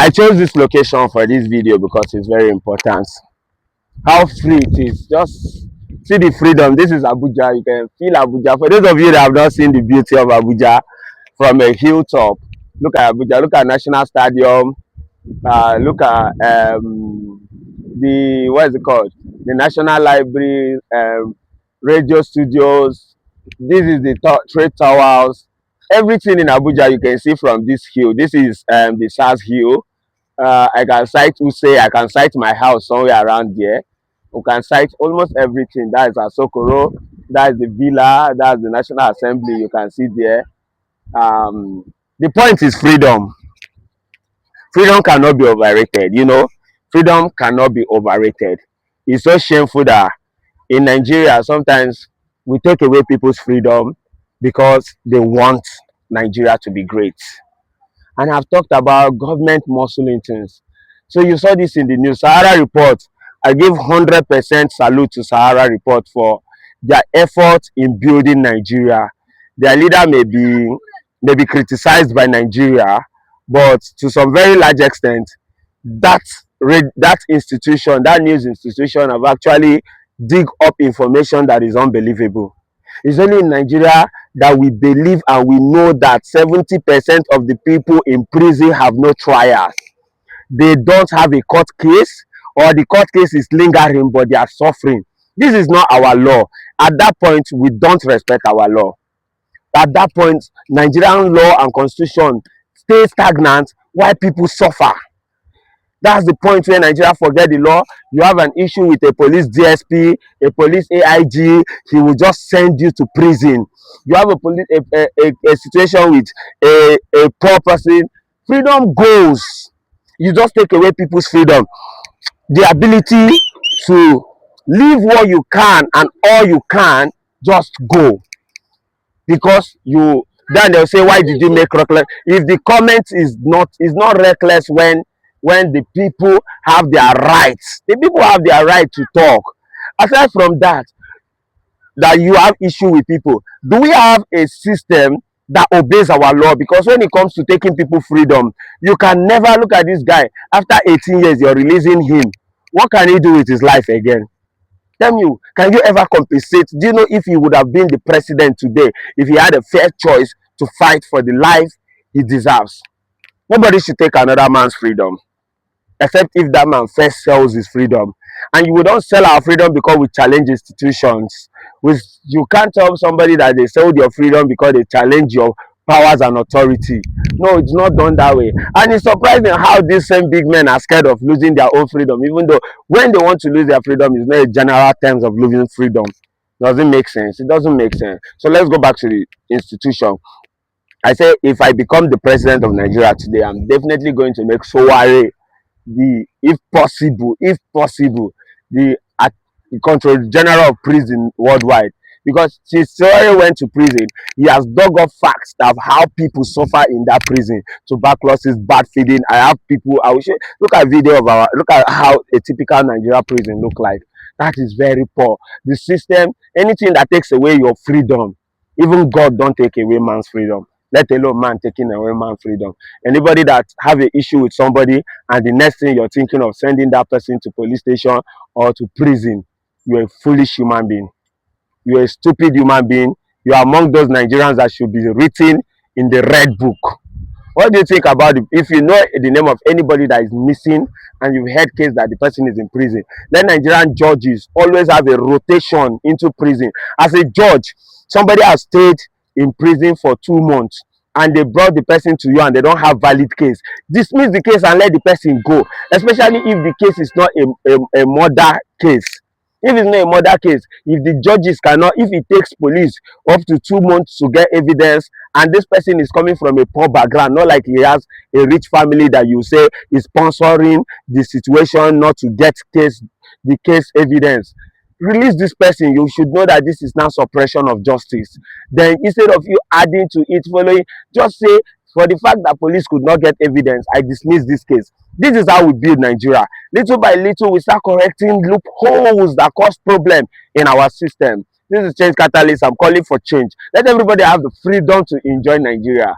I chose this location for this video because it's very important. How free it is. Just see the freedom. This is Abuja. You can feel Abuja. For those of you that have not seen the beauty of Abuja from a hilltop, look at Abuja. Look at National Stadium. Look at the, what is it called? The National Library, radio studios. This is the trade towers. Everything in Abuja you can see from this hill. This is the SARS hill. I can cite Use, I can cite my house somewhere around there. You can cite almost everything. That is Asokoro, that is the villa, that's the National Assembly you can see there. The point is freedom. Freedom cannot be overrated, you know. Freedom cannot be overrated. It's so shameful that in Nigeria, sometimes we take away people's freedom because they want Nigeria to be great. And I've talked about government muscling things. So you saw this in the news. Sahara Report, I give 100% salute to Sahara Report for their effort in building Nigeria. Their leader may be criticized by Nigeria, but to some very large extent, that institution, that news institution, have actually dig up information that is unbelievable. It's only in Nigeria that we believe and we know that 70% of the people in prison have no trials. They don't have a court case, or the court case is lingering, but they are suffering. This is not our law. At that point, we don't respect our law. At that point, Nigerian law and constitution stay stagnant while people suffer. That's the point where Nigeria forget the law. You have an issue with a police DSP, a police AIG, he will just send you to prison. You have a situation with a poor person, freedom goes. You just take away people's freedom. The ability to live what you can and all you can, just go. Because then they'll say, why did you make reckless? If the comment is not reckless when the people have their rights. The people have their right to talk. Aside from that you have issue with people. Do we have a system that obeys our law? Because when it comes to taking people freedom, you can never look at this guy. After 18 years, you're releasing him. What can he do with his life again? Tell me, can you ever compensate? Do you know if he would have been the president today, if he had a fair choice to fight for the life he deserves? Nobody should take another man's freedom, except if that man first sells his freedom. And we don't sell our freedom because we challenge institutions. You can't tell somebody that they sold your freedom because they challenge your powers and authority. No, it's not done that way. And it's surprising how these same big men are scared of losing their own freedom, even though when they want to lose their freedom, it's not a general terms of losing freedom. Doesn't make sense. It doesn't make sense. So let's go back to the institution. I say, if I become the president of Nigeria today, I'm definitely going to make Sowore if possible, the Control General of Prison worldwide. Because since Sowore went to prison, he has dug up facts of how people suffer in that prison. Tuberculosis, bad feeding. I have people, I will show, look at video of look at how a typical Nigeria prison look like. That is very poor. The system, anything that takes away your freedom, even God don't take away man's freedom, let alone man taking away man's freedom. Anybody that have an issue with somebody and the next thing you're thinking of sending that person to police station or to prison, you're a foolish human being. You're a stupid human being. You are among those Nigerians that should be written in the red book. What do you think about it? If you know the name of anybody that is missing and you've heard case that the person is in prison, then Nigerian judges always have a rotation into prison. As a judge, somebody has stayed in prison for 2 months and they brought the person to you and they don't have valid case. Dismiss the case and let the person go, especially if the case is not a murder case. If it's not a murder case, if the judges cannot, if it takes police up to 2 months to get evidence, and this person is coming from a poor background, not like he has a rich family that you say is sponsoring the situation not to get the case evidence, release this person. You should know that this is now suppression of justice. Then instead of you adding to it, following, just say, for the fact that police could not get evidence, I dismiss this case. This is how we build Nigeria. Little by little, we start correcting loopholes that cause problem in our system. This is Change Catalyst. I'm calling for change. Let everybody have the freedom to enjoy Nigeria.